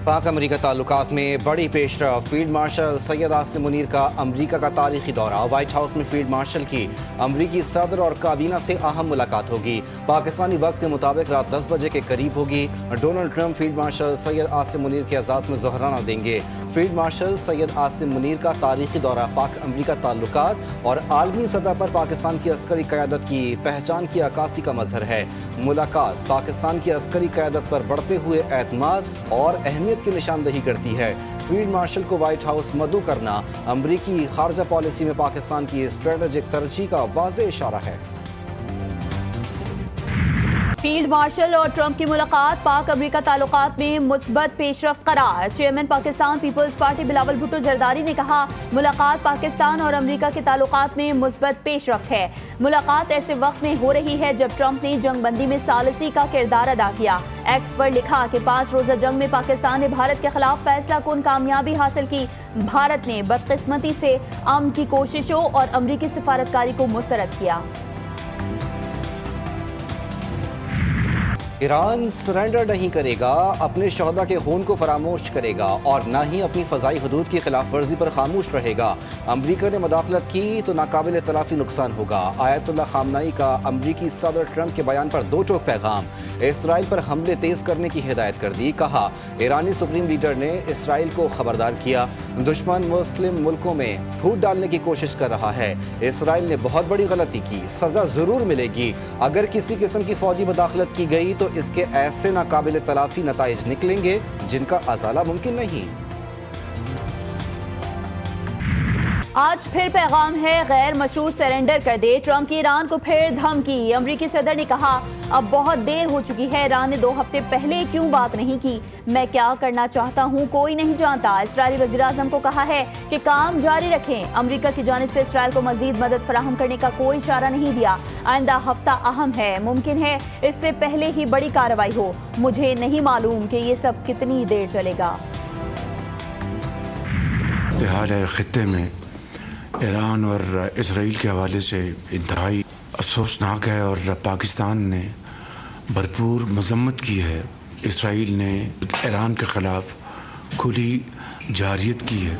پاک امریکہ تعلقات میں بڑی پیش رفت، فیلڈ مارشل سید عاصم منیر کا امریکہ کا تاریخی دورہ۔ وائٹ ہاؤس میں فیلڈ مارشل کی امریکی صدر اور کابینہ سے اہم ملاقات ہوگی، پاکستانی وقت کے مطابق رات 10 بجے کے قریب ہوگی۔ Donald Trump field marshal Syed Asim Munir کے اعزاز میں ظہرانہ دیں گے۔ فیلڈ مارشل سید عاصم منیر کا تاریخی دورہ پاک امریکہ تعلقات اور عالمی سطح پر پاکستان کی عسکری قیادت کی پہچان کی عکاسی کا مظہر ہے۔ ملاقات پاکستان کی عسکری قیادت پر بڑھتے ہوئے اعتماد اور اہمیت کی نشاندہی کرتی ہے۔ فیلڈ مارشل کو وائٹ ہاؤس مدعو کرنا امریکی خارجہ پالیسی میں پاکستان کی اسٹریٹجک ترجیح کا واضح اشارہ ہے۔ فیلڈ مارشل اور ٹرمپ کی ملاقات پاک امریکہ تعلقات میں مثبت پیش رفت قرار۔ چیئرمین پاکستان پیپلز پارٹی بلاول بھٹو زرداری نے کہا، ملاقات پاکستان اور امریکہ کے تعلقات میں مثبت پیش رفت ہے۔ ملاقات ایسے وقت میں ہو رہی ہے جب ٹرمپ نے جنگ بندی میں ثالثی کا کردار ادا کیا۔ ایکس پر لکھا کہ 5 روزہ جنگ میں پاکستان نے بھارت کے خلاف فیصلہ کن کامیابی حاصل کی۔ بھارت نے بدقسمتی سے امن کی کوششوں اور امریکی سفارتکاری کو مسترد کیا۔ ایران سرنڈر نہیں کرے گا، اپنے شہداء کے خون کو فراموش کرے گا اور نہ ہی اپنی فضائی حدود کی خلاف ورزی پر خاموش رہے گا۔ امریکہ نے مداخلت کی تو ناقابل تلافی نقصان ہوگا۔ آیت اللہ خامنائی کا امریکی صدر ٹرمپ کے بیان پر دو ٹوک پیغام۔ اسرائیل پر حملے تیز کرنے کی ہدایت کر دی، کہا ایرانی سپریم لیڈر نے اسرائیل کو خبردار کیا، دشمن مسلم ملکوں میں پھوٹ ڈالنے کی کوشش کر رہا ہے۔ اسرائیل نے بہت بڑی غلطی کی، سزا ضرور ملے گی۔ اگر کسی قسم کی فوجی مداخلت کی گئی تو اس کے ایسے ناقابل تلافی نتائج نکلیں گے جن کا ازالہ ممکن نہیں۔ آج پھر پیغام ہے، غیر مشروط سرنڈر کر دے، ٹرمپ کی ایران کو پھر دھمکی۔ امریکی صدر نے کہا، اب بہت دیر ہو چکی ہے، ایران نے 2 ہفتے پہلے کیوں بات نہیں کی؟ میں کیا کرنا چاہتا ہوں کوئی نہیں جانتا۔ اسرائیلی وزیراعظم کو کہا ہے کہ کام جاری رکھیں۔ امریکہ کی جانب سے اسرائیل کو مزید مدد فراہم کرنے کا کوئی اشارہ نہیں دیا۔ آئندہ ہفتہ اہم ہے، ممکن ہے اس سے پہلے ہی بڑی کارروائی ہو۔ مجھے نہیں معلوم کہ یہ سب کتنی دیر چلے گا۔ حال خطے میں ایران اور اسرائیل کے حوالے سے انتہائی افسوسناک ہے اور پاکستان نے بھرپور مذمت کی ہے۔ اسرائیل نے ایران کے خلاف کھلی جارحیت کی ہے۔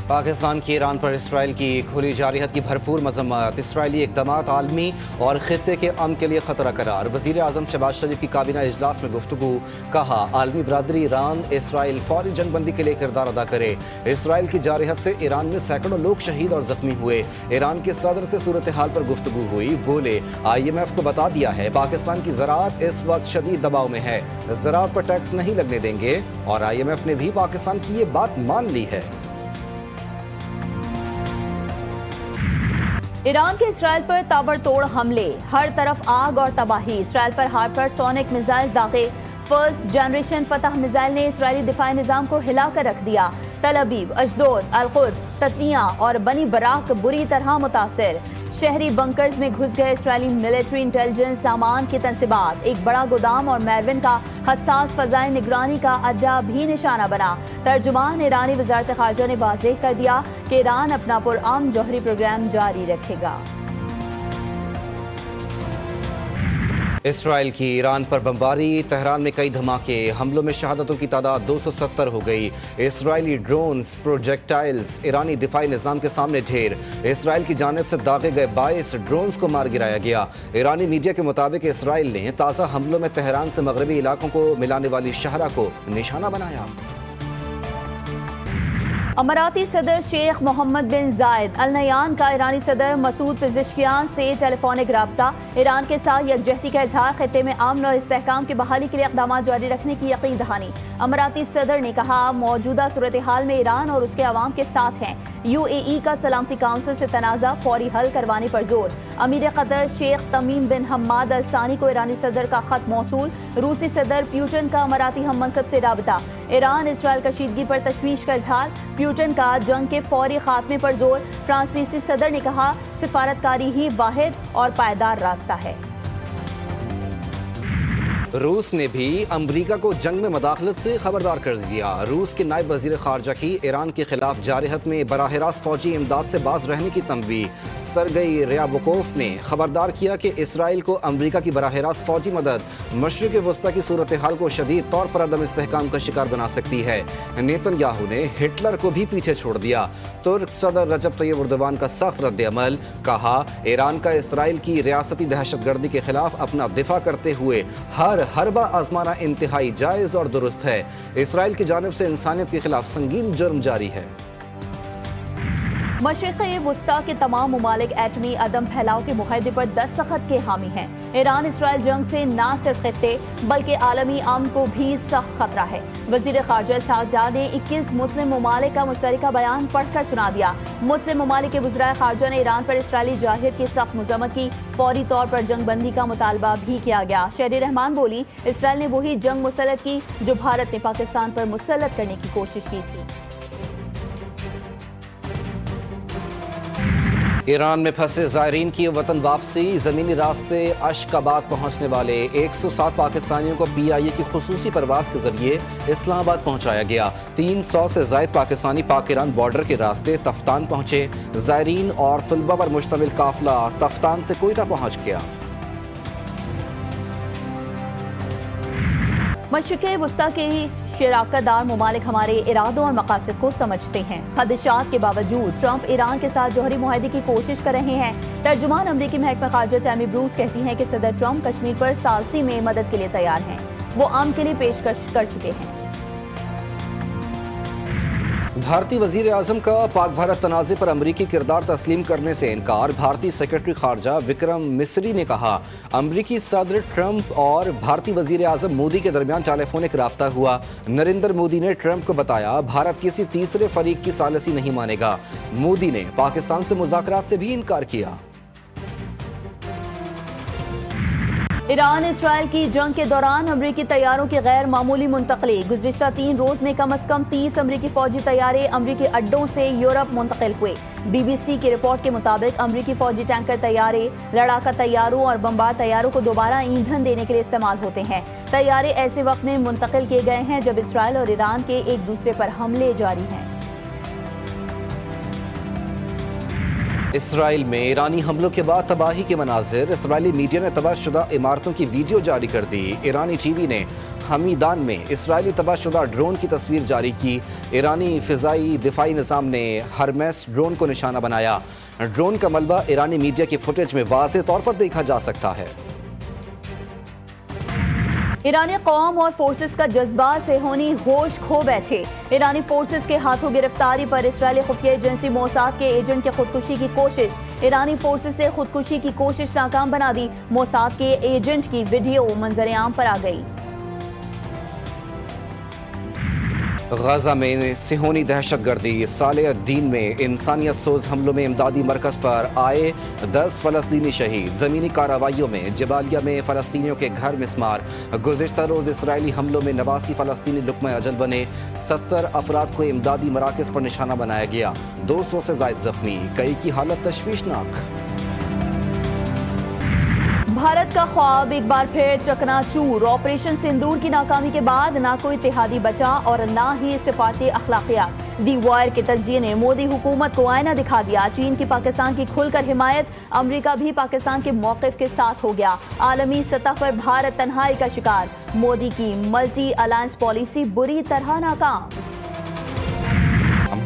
پاکستان کی ایران پر اسرائیل کی کھلی جارحیت کی بھرپور مذمت، اسرائیلی اقدامات عالمی اور خطے کے امن کے لیے خطرہ قرار۔ وزیر اعظم شہباز شریف کی کابینہ اجلاس میں گفتگو، کہا عالمی برادری ایران اسرائیل فوری جنگ بندی کے لیے کردار ادا کرے۔ اسرائیل کی جارحیت سے ایران میں سینکڑوں لوگ شہید اور زخمی ہوئے۔ ایران کے صدر سے صورتحال پر گفتگو ہوئی، بولے IMF کو بتا دیا ہے پاکستان کی زراعت اس وقت شدید دباؤ میں ہے، زراعت پر ٹیکس نہیں لگنے دیں گے، اور IMF نے بھی پاکستان کی یہ بات مان لی ہے۔ ایران کے اسرائیل پر تابڑتوڑ حملے، ہر طرف آگ اور تباہی۔ اسرائیل پر ہائپر سونک میزائل داغے، فرسٹ جنریشن فتح میزائل نے اسرائیلی دفاعی نظام کو ہلا کر رکھ دیا۔ تل ابیب، اشدود، القدس، تطنیہ اور بنی براق بری طرح متاثر۔ شہری بنکرز میں گھس گئے اسرائیلی ملٹری انٹیلیجنس سامان کی تنصیبات۔ ایک بڑا گودام اور میروین کا حساس فضائی نگرانی کا اڈہ بھی نشانہ بنا۔ ترجمان ایرانی وزارت خارجہ نے واضح کر دیا کہ ایران اپنا پرامن جوہری پروگرام جاری رکھے گا۔ اسرائیل کی ایران پر بمباری، تہران میں کئی دھماکے، حملوں میں شہادتوں کی تعداد 270 ہو گئی۔ اسرائیلی ڈرونز، پروجیکٹائلز ایرانی دفاعی نظام کے سامنے ڈھیر۔ اسرائیل کی جانب سے داغے گئے 22 ڈرونز کو مار گرایا گیا۔ ایرانی میڈیا کے مطابق اسرائیل نے تازہ حملوں میں تہران سے مغربی علاقوں کو ملانے والی شاہراہ کو نشانہ بنایا۔ اماراتی صدر شیخ محمد بن زائد ال نہیان کا ایرانی صدر مسعود پزشکیان سے ٹیلی فونک رابطہ۔ ایران کے ساتھ یکجہتی کا اظہار، خطے میں امن اور استحکام کی بحالی کے لیے اقدامات جاری رکھنے کی یقین دہانی۔ اماراتی صدر نے کہا، موجودہ صورتحال میں ایران اور اس کے عوام کے ساتھ ہیں۔ UAE کا سلامتی کونسل سے تنازع فوری حل کروانے پر زور۔ امیر قطر شیخ تمیم بن حماد ال ثانی کو ایرانی صدر کا خط موصول۔ روسی صدر پیوٹن کا اماراتی ہم منصب سے رابطہ۔ ایران اسرائیل کشیدگی پر تشویش کا اظہار، پیوٹن کا جنگ کے فوری خاتمے پر زور۔ فرانسیسی صدر نے کہا، سفارتکاری ہی واحد اور پائیدار راستہ ہے۔ روس نے بھی امریکہ کو جنگ میں مداخلت سے خبردار کر دیا۔ روس کے نائب وزیر خارجہ کی ایران کے خلاف جارحیت میں براہ راست فوجی امداد سے باز رہنے کی تنبیہ۔ सरगई रियाबकोफ ने खबरदार किया कि इसराइल को अमरीका की बराह रास्त फौजी मदद मशरिक़ वस्ता की सूरत हाल को शदीद तौर पर अदम इस्तेहकाम का शिकार बना सकती है। नेतन्याहू ने हिटलर को भी पीछे छोड़ दिया। तुर्क सदर रजब तैयब एर्दोगान का सख्त रद्द-ए-अमल, कहा ईरान का इसराइल की रियासती दहशतगर्दी के खिलाफ अपना दिफा करते हुए हर हरबा आजमाना इंतहाई जायज़ और दुरुस्त है। इसराइल की जानिब से इंसानियत के खिलाफ संगीन जुर्म जारी है। मशरिक़ वस्ता के तमाम ममालिक एटमी अदम फैलाव के मुआहदे पर दस्तखत के हामी हैं। ईरान इसराइल जंग से न सिर्फ खित्ते बल्कि आलमी अमन को भी सख्त खतरा है। वज़ीर ख़ारजा इसहाक़ डार ने 21 मुस्लिम ममालिक का मुश्तरका बयान पढ़कर सुना दिया। मुस्लिम ममालिक के वज़राए ख़ारजा ने ईरान पर इसराइली जाहिर की सख्त मज़म्मत की। फौरी तौर पर जंग बंदी का मुतालबा भी किया गया। शहरी रहमान बोली, इसराइल ने वही जंग मुसल्लत की जो भारत ने पाकिस्तान पर मुसल्लत करने की कोशिश की थी। ईरान में फंसे ज़ायरीन की वतन वापसी। ज़मीनी रास्ते अशकाबाद पहुंचने वाले 107 पाकिस्तानियों को PIA की खुसूसी परवाज़ के जरिए इस्लामाबाद पहुंचाया गया। 300 से ज़ायद पाकिस्तानी पाक ईरान बॉर्डर के रास्ते तफ्तान पहुंचे। ज़ायरीन और तुलबा पर मुश्तमिल काफिला तफ्तान से कोयटा पहुंच गया। मशरिक़ वस्ता के शराकतदार ममालिक हमारे इरादों और मकासद को समझते हैं। खदशात के बावजूद ट्रंप ईरान के साथ जौहरी मुआहदे की कोशिश कर रहे हैं। तर्जुमान अमरीकी महकमा ख़ारजा टैमी ब्रूस कहती हैं कि सदर ट्रंप कश्मीर पर सालसी में मदद के लिए तैयार हैं। वो अमन के लिए पेशकश कर चुके हैं। भारतीय वज़ीर आज़म का पाक भारत तनाज़े पर अमरीकी किरदार तस्लीम करने से इनकार। भारतीय सेक्रेटरी खारजा विक्रम मिस्री ने कहा, अमरीकी सदर ट्रंप और भारतीय वज़ीर आज़म मोदी के दरमियान टेलीफोनिक राब्ता हुआ। नरेंद्र मोदी ने ट्रंप को बताया, भारत किसी तीसरे फरीक की सालिसी नहीं मानेगा। मोदी ने पाकिस्तान से मुज़ाकरात से भी इनकार किया। ईरान इसराइल की जंग के दौरान अमरीकी तैयारों की गैर मामूली मुंतकली। गुज़िश्ता 3 रोज में कम अज कम 30 अमरीकी फौजी तैयारे अमरीकी अड्डों से यूरोप मुंतकिल हुए। BBC की रिपोर्ट के मुताबिक अमरीकी फौजी टैंकर तैयारे लड़ाका तैयारों और बमबार तैयारों को दोबारा ईंधन देने के लिए इस्तेमाल होते हैं। तैयारे ऐसे वक्त में मुंतकिल किए गए हैं जब इसराइल और ईरान के एक दूसरे पर हमले जारी हैं। इसराइल में ईरानी हमलों के बाद तबाही के मनाजिर। इसराइली मीडिया ने तबाहशुदा इमारतों की वीडियो जारी कर दी। ईरानी TV ने हमीदान में इसराइली तबाहशुदा ड्रोन की तस्वीर जारी की। ईरानी फ़िज़ाई दिफाई निज़ाम ने हरमेस ड्रोन को निशाना बनाया। ड्रोन का मलबा ईरानी मीडिया की फुटेज में वाज़ेह तौर पर देखा जा सकता है। ईरानी कौम और फोर्सेस का जज्बा सेहोनी होश खो बैठे। ईरानी फोर्सेस के हाथों गिरफ्तारी पर इसराइली खुफिया एजेंसी मोसाद के एजेंट की खुदकुशी की कोशिश। ईरानी फोर्सेस से खुदकुशी की कोशिश नाकाम बना दी। मोसाद के एजेंट की वीडियो मंजर-ए-आम पर आ गई। गजा में सिहोनी दहशतगर्दी। साले-उद-दीन में इंसानियत सोज हमलों में इमदादी मरकज पर आए 10 फ़लस्तीनी शहीद। ज़मीनी कार्रवाइयों में जबालिया में फ़लस्तीनियों के घर मिस्मार। गुज़िश्ता रोज़ इसराइली हमलों में 89 फ़लस्तीनी लुक़मा अजल बने। 70 अफराद को इमदादी मराकज़ पर निशाना बनाया गया। 200 से ज़ायद ज़ख्मी, कई की हालत तशवीशनाक। भारत का ख्वाब एक बार फिर चकनाचूर। ऑपरेशन सिंदूर की नाकामी के बाद ना कोई इत्तेहादी बचा और ना ही सिफारती अखलाकियात। दी वायर के तज्जिए ने मोदी हुकूमत को आईना दिखा दिया। चीन की पाकिस्तान की खुलकर हिमायत। अमेरिका भी पाकिस्तान के मौक़िफ़ के साथ हो गया। आलमी सतह पर भारत तन्हाई का शिकार। मोदी की मल्टी अलायंस पॉलिसी बुरी तरह नाकाम।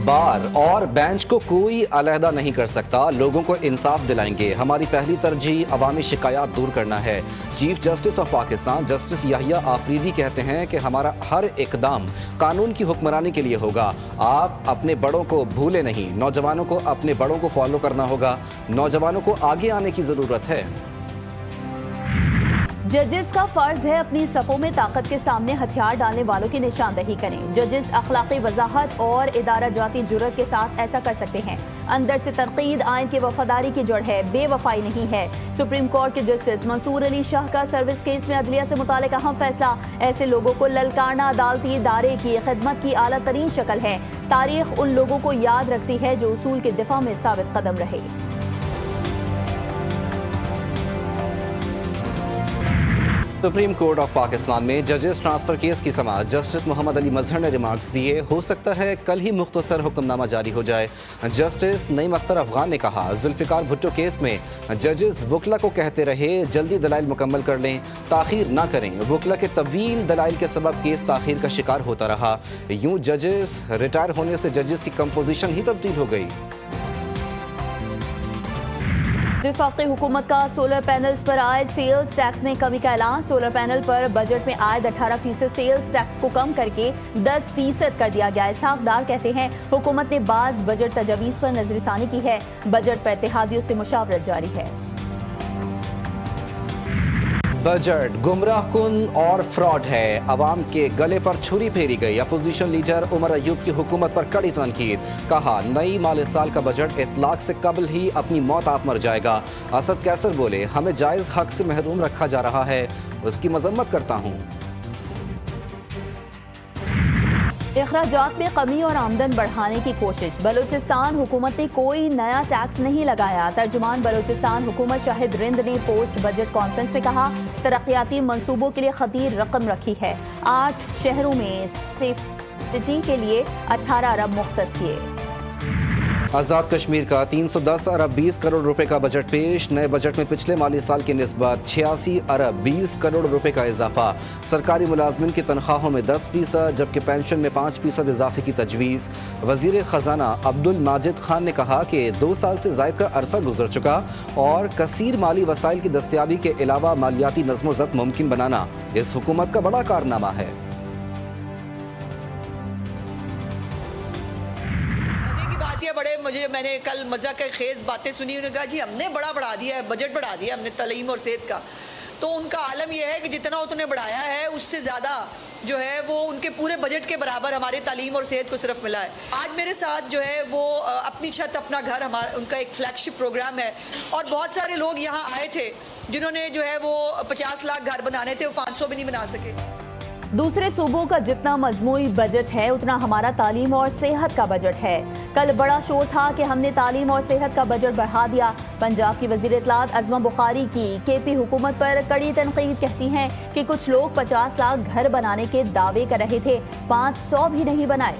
बार और बेंच को कोई अलहदा नहीं कर सकता। लोगों को इंसाफ दिलाएंगे। हमारी पहली तरजीह अवामी शिकायत दूर करना है। Chief justice of Pakistan justice Yahya Afridi कहते हैं कि हमारा हर इकदाम कानून की हुक्मरानी के लिए होगा। आप अपने बड़ों को भूले नहीं। नौजवानों को अपने बड़ों को फॉलो करना होगा। नौजवानों को आगे आने की ज़रूरत है। जजेस का फर्ज है अपनी सफ़ों में ताकत के सामने हथियार डालने वालों की निशानदही करें। जजेस अखलाकी वजाहत और इदारा जाती जुर्रत के साथ ऐसा कर सकते हैं। अंदर से तनकीद आइन की वफादारी की जड़ है, बेवफाई नहीं है। सुप्रीम कोर्ट के जस्टिस मंसूर अली शाह का सर्विस केस में अदलिया से मुतालिक अहम फैसला। ऐसे लोगों को ललकारना अदालती इदारे की खिदमत की आला तरीन शक्ल है। तारीख उन लोगों को याद रखती है जो उसूल के दिफा में साबित कदम रहे। सुप्रीम कोर्ट ऑफ पाकिस्तान में जजेस ट्रांसफर केस की समाअत जस्टिस मोहम्मद अली मजहर ने रिमार्क्स दिए। हो सकता है कल ही मुख्तसर हुक्मनामा जारी हो जाए। जस्टिस नईम अख्तर अफगान ने कहा, जुल्फिकार भुट्टो केस में जजेस वकला को कहते रहे जल्दी दलाइल मुकम्मल कर लें, ताखीर ना करें। वकला के तवील दलाइल के सबब केस ताखीर का शिकार होता रहा। यूं जजेस रिटायर होने से जजेस की कंपोजिशन ही तब्दील हो गई। वफाकी हुकूमत का सोलर पैनल्स पर आयद सेल्स टैक्स में कमी का ऐलान। सोलर पैनल पर बजट में आयद 18% सेल्स टैक्स को कम करके 10% कर दिया गया। इसहाक डार कहते हैं, हुकूमत ने बाज बजट तजवीज़ पर नजरसानी की है। बजट पर इत्तेहादियों से मुशावरत जारी है। बजट गुमराह कुन और फ्रॉड है, अवाम के गले पर छुरी फेरी गई। अपोजिशन लीडर उमर अयूब की हुकूमत पर कड़ी तनकीद। कहा, नई माली साल का बजट इतलाक से कबल ही अपनी मौत आप मर जाएगा। असद कैसर बोले, हमें जायज़ हक से महरूम रखा जा रहा है, उसकी मजम्मत करता हूँ। इखराजात में कमी और आमदन बढ़ाने की कोशिश। बलूचिस्तान हुकूमत ने कोई नया टैक्स नहीं लगाया। तर्जुमान बलूचिस्तान हुकूमत शाहिद रिंद ने पोस्ट बजट कॉन्फ्रेंस में कहा, तरक्याती मंसूबों के लिए खतीर रकम रखी है। 8 शहरों में सेफ्टी के लिए 18 अरब मुख्तस किए। आज़ाद कश्मीर का 310 अरब 20 करोड़ रुपए का बजट पेश। नए बजट में पिछले माली साल की निस्बत 86 अरब 20 करोड़ रुपए का इजाफा। सरकारी मुलाजमिन की तनख्वाहों में 10%, जबकि पेंशन में 5% इजाफे की तजवीज़। वजीर खजाना अब्दुल माजिद खान ने कहा कि 2 साल से ज़ायद का अरसा गुजर चुका और कसीर माली वसाइल की दस्तियाबी के अलावा मालियाती नज़्म ज़ब्त मुमकिन बनाना इस हुकूमत का बड़ा कारनामा है। मैंने कल मज़ा के खेज बातें सुनी। उन्होंने कहा, जी हमने बड़ा बढ़ा दिया है, बजट बढ़ा दिया हमने तलीम और सेहत का। तो उनका आलम यह है कि जितना उन्होंने बढ़ाया है उससे ज़्यादा जो है वो उनके पूरे बजट के बराबर हमारे तालीम और सेहत को सिर्फ मिला है। आज मेरे साथ जो है वो अपनी छत अपना घर, हमारा उनका एक फ्लैगशिप प्रोग्राम है और बहुत सारे लोग यहाँ आए थे जिन्होंने जो है वो 50 लाख घर बनाने थे, वो 500 भी नहीं बना सके। दूसरे सूबों का जितना मजमूई बजट है उतना हमारा तालीम और सेहत का बजट है। कल बड़ा शोर था कि हमने तालीम और सेहत का बजट बढ़ा दिया। पंजाब की वज़ीर इत्तलात अज़मा बुखारी की केपी हुकूमत पर कड़ी तनकीद। कहती हैं कि कुछ लोग 50 लाख घर बनाने के दावे कर रहे थे, 500 भी नहीं बनाए।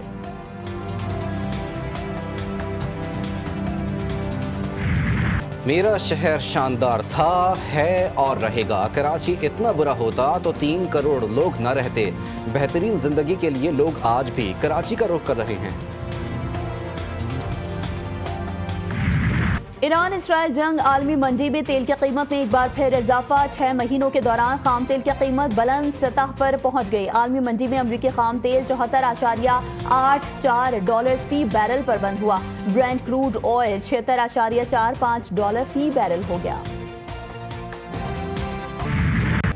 मेरा शहर शानदार था, है और रहेगा। कराची इतना बुरा होता तो 3 करोड़ लोग न रहते। बेहतरीन जिंदगी के लिए लोग आज भी कराची का रुख कर रहे हैं। ईरान इसराइल जंग, आलमी मंडी में तेल की कीमत में एक बार फिर इजाफा। 6 महीनों के दौरान खाम तेल की कीमत बुलंद सतह पर पहुंच गई। आलमी मंडी में अमरीकी खाम तेल 74.84 डॉलर फी बैरल पर बंद हुआ। ब्रेंट क्रूड ऑयल 76.45 डॉलर फी बैरल हो गया।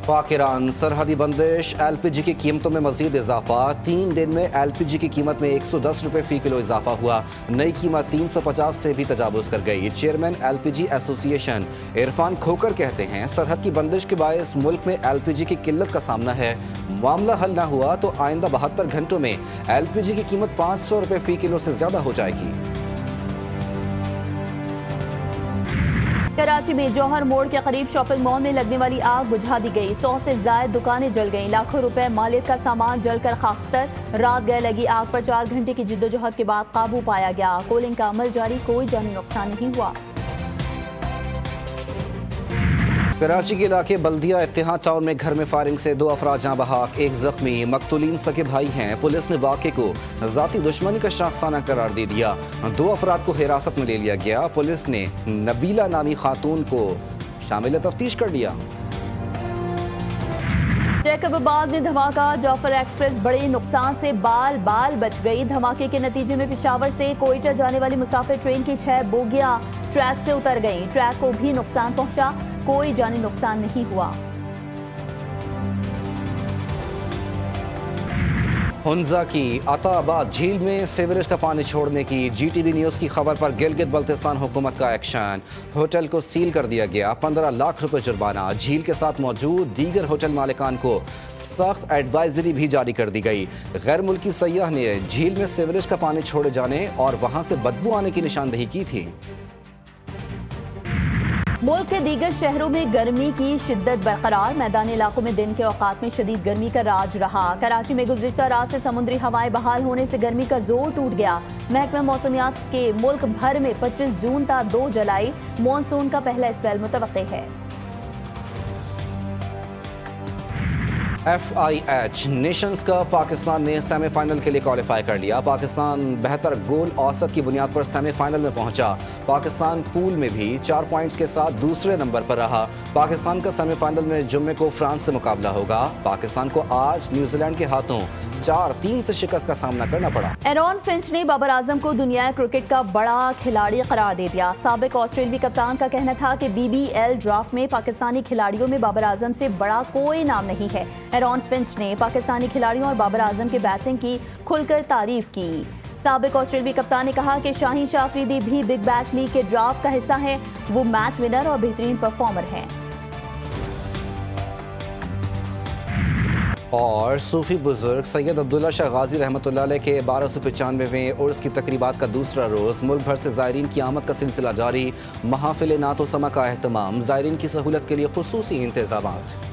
पाक ईरान सरहदी बंदिश, एलपीजी की कीमतों में मजीद इजाफा। 3 दिन में एलपीजी की कीमत में 110 रुपए फी किलो इजाफा हुआ। नई कीमत 350 से भी तजावुज कर गई। चेयरमैन एलपीजी एसोसिएशन इरफान खोकर कहते हैं, सरहद की बंदिश के बायस मुल्क में एलपीजी की किल्लत का सामना है। मामला हल न हुआ तो आइंदा 72 घंटों में एलपीजी की कीमत 500 रुपए फी किलो से ज्यादा हो जाएगी। कराची में जौहर मोड़ के करीब शॉपिंग मॉल में लगने वाली आग बुझा दी गई। 100 से ज्यादा दुकानें जल गईं। लाखों रुपए मालियत का सामान जलकर खाकस्तर। रात गए लगी आग पर 4 घंटे की जिद्दोजहद के बाद काबू पाया गया। कूलिंग का अमल जारी, कोई जानी नुकसान नहीं हुआ। कराची के इलाके बल्दिया इत्तेहाद टाउन में घर में फायरिंग से 2 अफराद जाँ बहक, 1 जख्मी। मकतूलीन सगे भाई हैं। पुलिस ने वाक़े को ज़ाती दुश्मनी का शाखसाना करार दे दिया। 2 अफराद को हिरासत में ले लिया गया। पुलिस ने नबीला नामी खातून को शामिल तफ्तीश कर लिया। जैकबाबाद में धमाका, जाफर एक्सप्रेस बड़े नुकसान से बाल बाल बच गई। धमाके के नतीजे में पेशावर से कोयटा जाने वाली मुसाफिर ट्रेन की 6 बोगियां ट्रैक से उतर गईं। ट्रैक को भी नुकसान पहुंचा, कोई जानी नुकसान नहीं हुआ। हुंजा की अताबाद झील में सीवरेज का पानी छोड़ने की जीटीवी न्यूज़ की खबर पर गिलगित बल्तिस्तान हुकूमत का एक्शन। होटल को सील कर दिया गया, 15 लाख रुपए जुर्माना। झील के साथ मौजूद दीगर होटल मालिकान को सख्त एडवाइजरी भी जारी कर दी गई। गैर मुल्की सयाह ने झील में सीवरेज का पानी छोड़े जाने और वहां से बदबू आने की निशानदेही की थी। मुल्क के दीगर शहरों में गर्मी की शिद्दत बरकरार, मैदानी इलाकों में दिन के औकात में शदीद गर्मी का राज रहा। कराची में गुज़िश्ता रात से समुद्री हवाएं बहाल होने से गर्मी का जोर टूट गया। महकमा मौसमियात के मुल्क भर में 25 जून तक 2 जुलाई मानसून का पहला स्पेल मुतवक्के है। FIH नेशंस कप पाकिस्तान ने सेमीफाइनल के लिए क्वालिफाई कर लिया। पाकिस्तान बेहतर गोल औसत की बुनियाद पर सेमीफाइनल में पहुंचा। पाकिस्तान पूल में भी 4 पॉइंट्स के साथ दूसरे नंबर पर रहा। पाकिस्तान का सेमीफाइनल में जुम्मे को फ्रांस से मुकाबला होगा। पाकिस्तान को आज न्यूजीलैंड के हाथों 4-3 से शिकस्त का सामना करना पड़ा। एरॉन फिंच ने बाबर आजम को दुनिया क्रिकेट का बड़ा खिलाड़ी करार दे दिया। साबिक ऑस्ट्रेलियाई कप्तान का कहना था कि BBL ड्राफ्ट में पाकिस्तानी खिलाड़ियों में बाबर आजम से बड़ा कोई नाम नहीं है। एरॉन फिंच ने पाकिस्तानी खिलाड़ियों और बाबर आजम की बैटिंग की खुलकर तारीफ की। साबिक ऑस्ट्रेलियाई कप्तान ने कहा कि शाहीन शाह अफरीदी भी बिग बैश लीग के ड्राफ्ट का हिस्सा है। वो मैच विनर और बेहतरीन परफॉर्मर हैं। और सूफी बुजुर्ग सैयद अब्दुल्ला शाह गाजी रहमतुल्लाह अलैह के 1295वें उर्स की तकरीबात का दूसरा रोज़ मुल्क भर से ज़ायरीन की आमद का सिलसिला जारी। महाफिल नातो समा का अहतमाम, ज़ायरीन की सहूलत के लिए खुसूसी इंतज़ामात।